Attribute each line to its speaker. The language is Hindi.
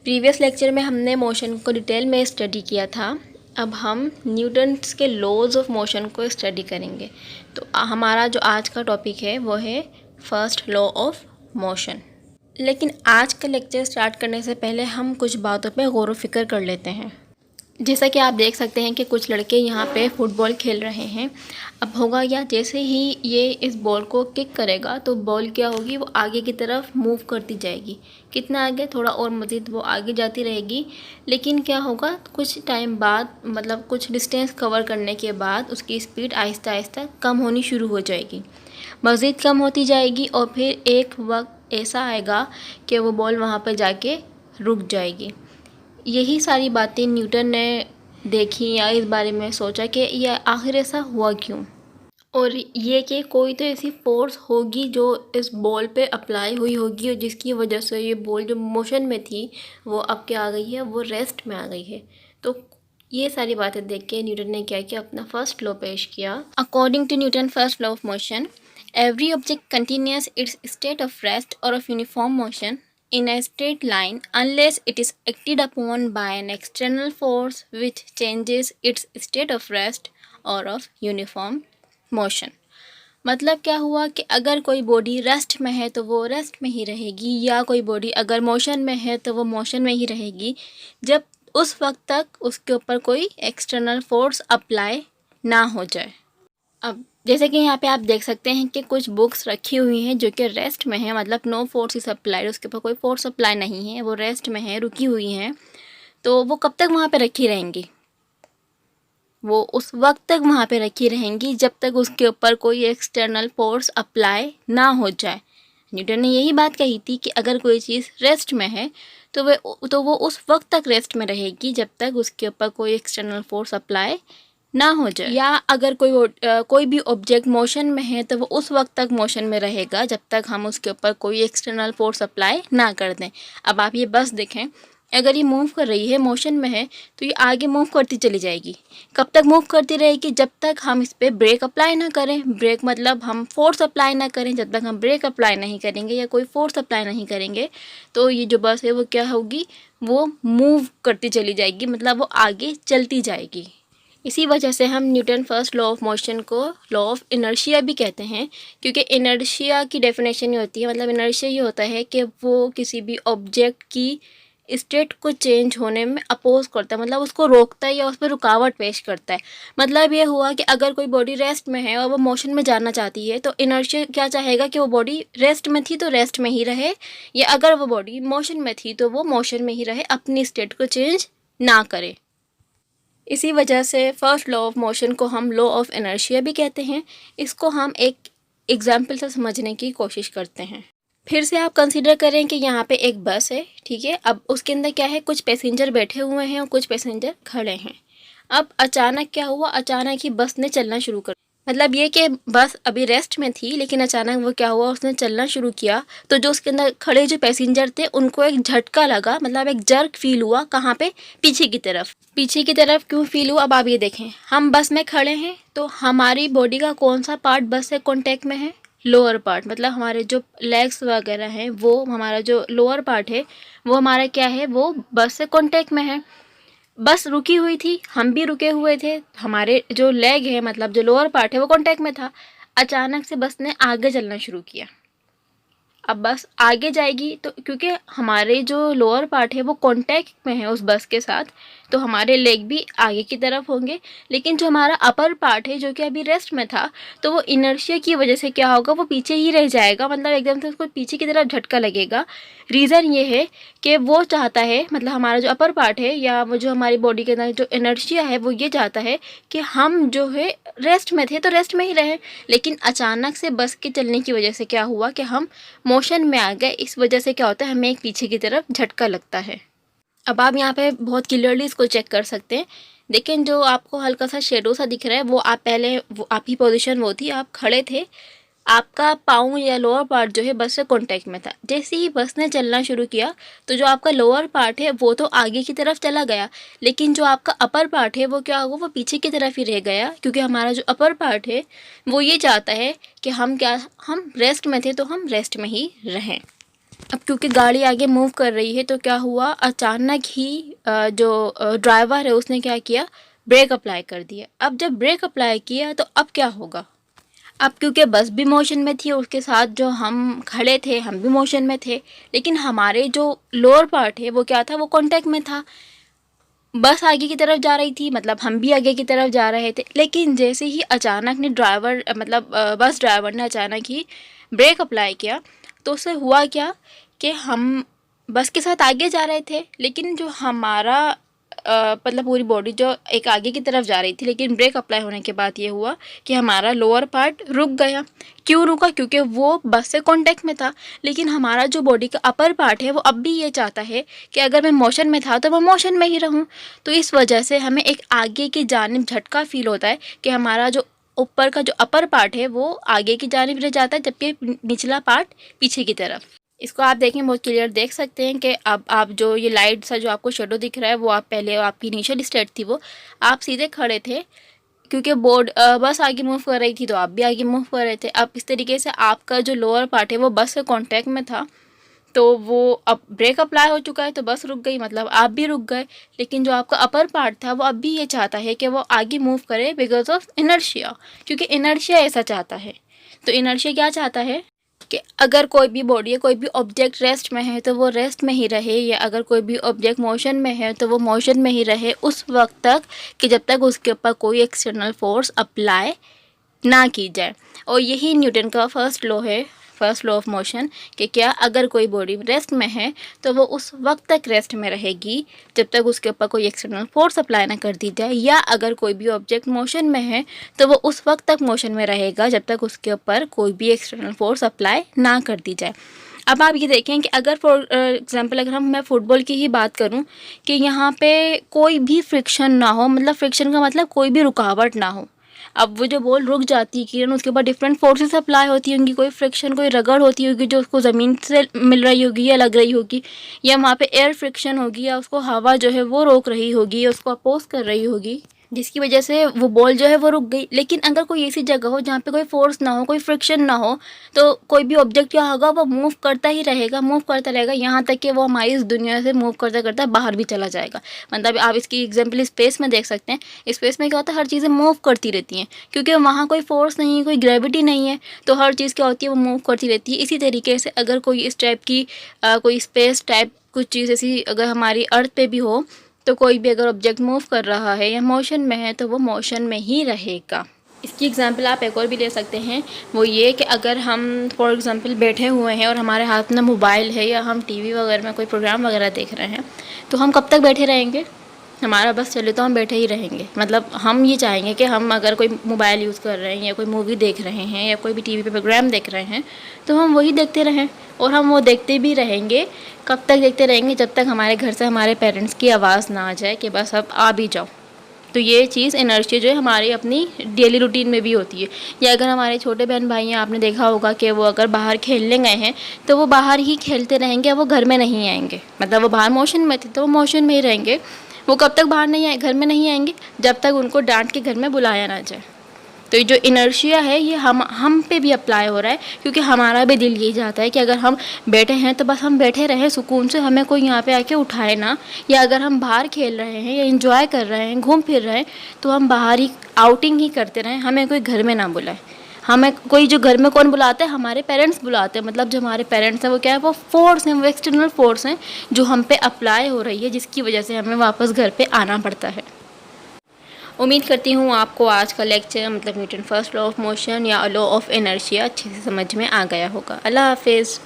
Speaker 1: प्रीवियस लेक्चर में हमने मोशन को डिटेल में स्टडी किया था। अब हम न्यूटन्स के लॉज ऑफ मोशन को स्टडी करेंगे। तो हमारा जो आज का टॉपिक है वो है फर्स्ट लॉ ऑफ मोशन। लेकिन आज का लेक्चर स्टार्ट करने से पहले हम कुछ बातों पे गौर व फिक्र कर लेते हैं। जैसा कि आप देख सकते हैं कि कुछ लड़के यहाँ पे फुटबॉल खेल रहे हैं। अब होगा या जैसे ही ये इस बॉल को किक करेगा तो बॉल क्या होगी, वो आगे की तरफ मूव करती जाएगी। कितना आगे, थोड़ा और मज़ीद वो आगे जाती रहेगी। लेकिन क्या होगा, कुछ टाइम बाद मतलब कुछ डिस्टेंस कवर करने के बाद उसकी स्पीड आहिस्ता आहिस्ता कम होनी शुरू हो जाएगी, मज़ीद कम होती जाएगी और फिर एक वक्त ऐसा आएगा कि वो बॉल वहाँ पर जाके रुक जाएगी। यही सारी बातें न्यूटन ने देखी या इस बारे में सोचा कि यह आखिर ऐसा हुआ क्यों, और ये कि कोई तो ऐसी फोर्स होगी जो इस बॉल पे अप्लाई हुई होगी और जिसकी वजह से ये बॉल जो मोशन में थी वो अब क्या आ गई है, वो रेस्ट में आ गई है। तो ये सारी बातें देख के न्यूटन ने क्या किया, अपना फर्स्ट लॉ पेश किया। According to Newton first law of motion, every object continues its state of rest और of uniform motion in a straight line unless it is acted upon by an external force which changes its state of rest or of uniform motion। मतलब क्या हुआ कि अगर कोई बॉडी रेस्ट में है तो वो रेस्ट में ही रहेगी, या कोई बॉडी अगर मोशन में है तो वो मोशन में ही रहेगी जब उस वक्त तक उसके ऊपर कोई एक्सटर्नल फोर्स अप्लाई ना हो जाए। अब जैसे कि यहाँ पे आप देख सकते हैं कि कुछ बुक्स रखी हुई हैं जो कि रेस्ट में है, मतलब नो फोर्स इज अप्लाइड, उसके ऊपर कोई फोर्स अप्लाई नहीं है, वो रेस्ट में है, रुकी हुई हैं। तो वो कब तक वहाँ पे रखी रहेंगी, वो उस वक्त तक वहाँ पे रखी रहेंगी जब तक उसके ऊपर कोई एक्सटर्नल फोर्स अप्लाई ना हो जाए। न्यूटन ने यही बात कही थी कि अगर कोई चीज़ रेस्ट में है तो वो उस वक्त तक रेस्ट में रहेगी जब तक उसके ऊपर कोई एक्सटर्नल फोर्स अप्लाई ना हो जाए, या अगर कोई भी ऑब्जेक्ट मोशन में है तो वो उस वक्त तक मोशन में रहेगा जब तक हम उसके ऊपर कोई एक्सटर्नल फोर्स अप्लाई ना कर दें। अब आप ये बस देखें, अगर ये मूव कर रही है, मोशन में है, तो ये आगे मूव करती चली जाएगी। कब तक मूव करती रहेगी, जब तक हम इस पर ब्रेक अप्लाई ना करें। ब्रेक मतलब हम फोर्स अप्लाई ना करें। जब तक हम ब्रेक अप्लाई नहीं करेंगे या कोई फोर्स अप्लाई नहीं करेंगे तो ये जो बस है वो क्या होगी, वो मूव करती चली जाएगी, मतलब वो आगे चलती जाएगी। इसी वजह से हम Newton first law of motion को लॉ ऑफ इनर्शिया भी कहते हैं, क्योंकि इनर्शिया की डेफिनेशन ये होती है, मतलब इनर्शिया ये होता है कि वो किसी भी ऑब्जेक्ट की स्टेट को चेंज होने में अपोज करता है, मतलब उसको रोकता है या उस पर रुकावट पेश करता है। मतलब ये हुआ कि अगर कोई बॉडी रेस्ट में है और वो मोशन में जाना चाहती है तो इनर्शिया क्या चाहेगा कि वो बॉडी रेस्ट में थी तो रेस्ट में ही रहे, या अगर वो बॉडी मोशन में थी तो वो मोशन में ही रहे, अपनी स्टेट को चेंज ना करे। इसी वजह से फर्स्ट लॉ ऑफ मोशन को हम लॉ ऑफ इनर्शिया भी कहते हैं। इसको हम एक एग्जाम्पल से समझने की कोशिश करते हैं। फिर से आप कंसीडर करें कि यहाँ पे एक बस है, ठीक है। अब उसके अंदर क्या है, कुछ पैसेंजर बैठे हुए हैं और कुछ पैसेंजर खड़े हैं। अब अचानक क्या हुआ, अचानक ही बस ने चलना शुरू कर, मतलब ये कि बस अभी रेस्ट में थी लेकिन अचानक वो क्या हुआ, उसने चलना शुरू किया। तो जो उसके अंदर खड़े जो पैसेंजर थे उनको एक झटका लगा, मतलब एक जर्क फील हुआ। कहाँ पे, पीछे की तरफ। पीछे की तरफ क्यों फील हुआ, अब आप ये देखें, हम बस में खड़े हैं तो हमारी बॉडी का कौन सा पार्ट बस से कॉन्टेक्ट में है, लोअर पार्ट, मतलब हमारे जो लेग्स वगैरह हैं, वो हमारा जो लोअर पार्ट है वो हमारा क्या है, वो बस से कॉन्टेक्ट में है। बस रुकी हुई थी, हम भी रुके हुए थे, हमारे जो लेग है मतलब जो लोअर पार्ट है वो कांटेक्ट में था। अचानक से बस ने आगे चलना शुरू किया। अब बस आगे जाएगी तो क्योंकि हमारे जो लोअर पार्ट है वो कांटेक्ट में है उस बस के साथ, तो हमारे लेग भी आगे की तरफ होंगे। लेकिन जो हमारा अपर पार्ट है जो कि अभी रेस्ट में था, तो वो इनर्शिया की वजह से क्या होगा, वो पीछे ही रह जाएगा, मतलब एकदम से उसको पीछे की तरफ झटका लगेगा। रीज़न ये है कि वो चाहता है, मतलब हमारा जो अपर पार्ट है या वो जो हमारी बॉडी के अंदर जो इनर्शिया है वो ये चाहता है कि हम जो है रेस्ट में थे तो रेस्ट में ही रहें। लेकिन अचानक से बस के चलने की वजह से क्या हुआ कि हम मोशन में आ गए। इस वजह से क्या होता है, हमें एक पीछे की तरफ झटका लगता है। अब आप यहाँ पे बहुत क्लियरली इसको चेक कर सकते हैं। लेकिन जो आपको हल्का सा शेडो सा दिख रहा है वो आप पहले, वो आपकी पोजीशन वो थी, आप खड़े थे, आपका पाँव या लोअर पार्ट जो है बस से कांटेक्ट में था। जैसे ही बस ने चलना शुरू किया तो जो आपका लोअर पार्ट है वो तो आगे की तरफ चला गया, लेकिन जो आपका अपर पार्ट है वो क्या होगा, वो पीछे की तरफ ही रह गया। क्योंकि हमारा जो अपर पार्ट है वो ये चाहता है कि हम रेस्ट में थे तो हम रेस्ट में ही रहें। अब क्योंकि गाड़ी आगे मूव कर रही है तो क्या हुआ, अचानक ही जो ड्राइवर है उसने क्या किया, ब्रेक अप्लाई कर दिया। अब जब ब्रेक अप्लाई किया तो अब क्या होगा, अब क्योंकि बस भी मोशन में थी, उसके साथ जो हम खड़े थे हम भी मोशन में थे, लेकिन हमारे जो लोअर पार्ट है वो क्या था, वो कांटेक्ट में था। बस आगे की तरफ जा रही थी, मतलब हम भी आगे की तरफ जा रहे थे, लेकिन जैसे ही अचानक ने ड्राइवर मतलब बस ड्राइवर ने अचानक ही ब्रेक अप्लाई किया तो उससे हुआ क्या कि हम बस के साथ आगे जा रहे थे, लेकिन जो हमारा मतलब पूरी बॉडी जो एक आगे की तरफ जा रही थी, लेकिन ब्रेक अप्लाई होने के बाद ये हुआ कि हमारा लोअर पार्ट रुक गया। क्यों रुका, क्योंकि वो बस से कांटेक्ट में था, लेकिन हमारा जो बॉडी का अपर पार्ट है वो अब भी ये चाहता है कि अगर मैं मोशन में था तो मैं मोशन में ही रहूं। तो इस वजह से हमें एक आगे की जानिब झटका फील होता है कि हमारा जो ऊपर का जो अपर पार्ट है वो आगे की जानिब रह जाता है, जबकि निचला पार्ट पीछे की तरफ। इसको आप देखें, बहुत क्लियर देख सकते हैं कि अब आप जो ये लाइट सा जो आपको शेडो दिख रहा है वो आप पहले आपकी इनिशियल स्टेट थी, वो आप सीधे खड़े थे क्योंकि बोर्ड बस आगे मूव कर रही थी तो आप भी आगे मूव कर रहे थे। अब इस तरीके से आपका जो लोअर पार्ट है वो बस के कांटेक्ट में था, तो वो अब ब्रेक अप्लाई हो चुका है तो बस रुक गई, मतलब आप भी रुक गए। लेकिन जो आपका अपर पार्ट था वो अब भी ये चाहता है कि वो आगे मूव करे बिकॉज ऑफ इनर्शिया, क्योंकि इनर्शिया ऐसा चाहता है। तो इनर्शिया क्या चाहता है कि अगर कोई भी बॉडी या कोई भी ऑब्जेक्ट रेस्ट में है तो वो रेस्ट में ही रहे, या अगर कोई भी ऑब्जेक्ट मोशन में है तो वो मोशन में ही रहे उस वक्त तक कि जब तक उसके ऊपर कोई एक्सटर्नल फोर्स अप्लाई ना की जाए। और यही न्यूटन का फर्स्ट लॉ है, फर्स्ट लॉ ऑफ मोशन, कि क्या अगर कोई बॉडी रेस्ट में है तो वो उस वक्त तक रेस्ट में रहेगी जब तक उसके ऊपर कोई एक्सटर्नल फोर्स अप्लाई ना कर दी जाए, या अगर कोई भी ऑब्जेक्ट मोशन में है तो वो उस वक्त तक मोशन में रहेगा जब तक उसके ऊपर कोई भी एक्सटर्नल फोर्स अप्लाई ना कर दी जाए। अब आप ये देखें कि अगर फॉर एग्जांपल अगर मैं फ़ुटबॉल की ही बात करूं कि यहाँ पे कोई भी फ्रिक्शन ना हो, मतलब फ्रिक्शन का मतलब कोई भी रुकावट ना हो। अब वो जो बॉल रुक जाती है किरण, उसके ऊपर डिफरेंट फोर्सेस अप्लाई होती होंगी, कोई फ्रिक्शन कोई रगड़ होती होगी जो उसको ज़मीन से मिल रही होगी या लग रही होगी, या वहाँ पे एयर फ्रिक्शन होगी, या उसको हवा जो है वो रोक रही होगी या उसको अपोज कर रही होगी, जिसकी वजह से वो बॉल जो है वो रुक गई। लेकिन अगर कोई ऐसी जगह हो जहाँ पे कोई फोर्स ना हो, कोई फ्रिक्शन ना हो, तो कोई भी ऑब्जेक्ट क्या होगा, वो मूव करता ही रहेगा, मूव करता रहेगा, यहाँ तक कि वो हमारी इस दुनिया से मूव करता करता बाहर भी चला जाएगा। मतलब आप इसकी एग्जांपल स्पेस में देख सकते हैं। स्पेस में क्या होता है, हर चीज़ें मूव करती रहती हैं क्योंकि वहाँ कोई फोर्स नहीं है, कोई ग्रेविटी नहीं है, तो हर चीज़ क्या होती है, वो मूव करती रहती है। इसी तरीके से अगर कोई इस टाइप की कोई स्पेस टाइप कुछ चीज़ ऐसी अगर हमारी अर्थ पे भी हो, तो कोई भी अगर ऑब्जेक्ट मूव कर रहा है या मोशन में है तो वो मोशन में ही रहेगा। इसकी एग्जांपल आप एक और भी ले सकते हैं, वो ये कि अगर हम फॉर एग्जांपल बैठे हुए हैं और हमारे हाथ में मोबाइल है या हम टीवी वगैरह में कोई प्रोग्राम वगैरह देख रहे हैं, तो हम कब तक बैठे रहेंगे, हमारा बस चले तो हम बैठे ही रहेंगे। मतलब हम ये चाहेंगे कि हम अगर कोई मोबाइल यूज़ कर रहे हैं या कोई मूवी देख रहे हैं या कोई भी टीवी पे प्रोग्राम देख रहे हैं तो हम वही देखते रहें, और हम वो देखते भी रहेंगे। कब तक देखते रहेंगे, जब तक हमारे घर से हमारे पेरेंट्स की आवाज़ ना आ जाए कि बस अब आ भी जाओ। तो ये चीज़ इनर्शिया जो है हमारी अपनी डेली रूटीन में भी होती है। या अगर हमारे छोटे बहन भाई हैं, आपने देखा होगा कि वो अगर बाहर खेलने गए हैं तो वो बाहर ही खेलते रहेंगे, वो घर में नहीं आएंगे। मतलब वो बाहर मोशन में थे तो वो मोशन में ही रहेंगे। वो कब तक बाहर नहीं आए, घर में नहीं आएंगे, जब तक उनको डांट के घर में बुलाया ना जाए। तो ये जो इनर्शिया है ये हम पे भी अप्लाई हो रहा है, क्योंकि हमारा भी दिल यही चाहता है कि अगर हम बैठे हैं तो बस हम बैठे रहें सुकून से, हमें कोई यहाँ पे आके उठाए ना। या अगर हम बाहर खेल रहे हैं या इंजॉय कर रहे हैं, घूम फिर रहे हैं, तो हम बाहर ही आउटिंग ही करते रहें, हमें कोई घर में ना बुलाए। हमें कोई जो घर में कौन बुलाते हैं, हमारे पेरेंट्स बुलाते हैं। मतलब जो हमारे पेरेंट्स हैं वो क्या है, वो फोर्स हैं, वो एक्सटर्नल फोर्स हैं जो हम पे अप्लाई हो रही है, जिसकी वजह से हमें वापस घर पे आना पड़ता है। उम्मीद करती हूँ आपको आज का लेक्चर मतलब Newton first law of motion या लॉ ऑफ इनर्शिया अच्छे से समझ में आ गया होगा। अल्लाह हाफिज़।